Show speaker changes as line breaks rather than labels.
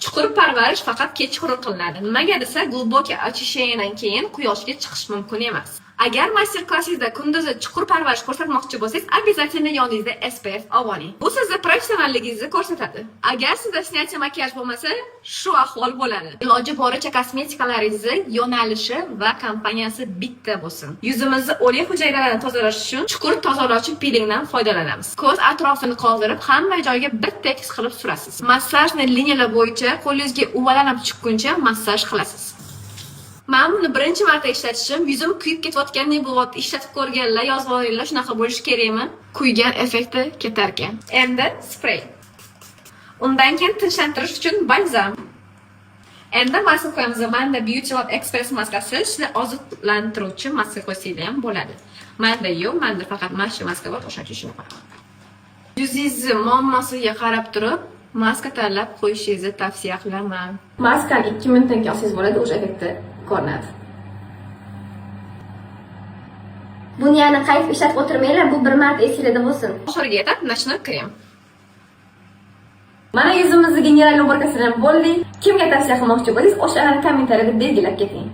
Chuqur parvarish faqat kechqurun qilinadi. Nimaga desa, глубокий очищениyadan keyin quyoshga chiqish mumkin emas. Agar master-klassingizda kunduzi chuqur parvarish ko'rsatmoqchi bo'lsangiz, обязательно yoningizda SPF olib oling. Bu sizni professionalligingizni ko'rsatadi. Agar sizda снятие makiyaj bo'lmasa, shu ahvol bo'ladi. Iloji boricha kosmetikalaringizni yo'nalishi va kompaniyasi bitta bo'lsin. Yuzimizni o'lik hujayralarni tozalash uchun chuqur tozalovchi pilingdan foydalanamiz. Ko'z atrofini qoldirib, hamma joyga bir tekis qilib surasiz. Massajni liniyalar bo'yicha qo'lingizga uvalanib chiqquncha massaj qilasiz. Men buni birinchi marta ishlatishim, yuzim kuyib ketayotgandek bo'lyapti. Ishlatib ko'rganlar, yozib olinglar, shunaqa bo'lishi kerakmi? Kuygan effekti ketar ekan. Endi sprey. Undan keyin tinchlantirish uchun balzam. Endi maska qo'yamiz. Menda Beauty Lab Express maskasi, sizlar oziqlantiruvchi maska qo'ysanglar ham bo'ladi. Menda yo'q, menda faqat mana shu maska bor, o'sha uchun qo'yaman. Yuzingizni muammosiga qarab turib, maska tanlab qo'yishingizni tavsiya qilaman. Maskani 2 minutdan keyin olsangiz bo'ladi, o'sha effekti ko'rinadi.
Buni yana qayf ishlatib o'tirmanglar, bu bir marta esingizda bo'lsin.
Oxiriga etib nashni krem. Mana yuzimizga general ubirkasidan bo'ldi. Kimga tavsiya qilmoqchi bo'lsangiz, o'shalarni kommentariyada belgilab keting.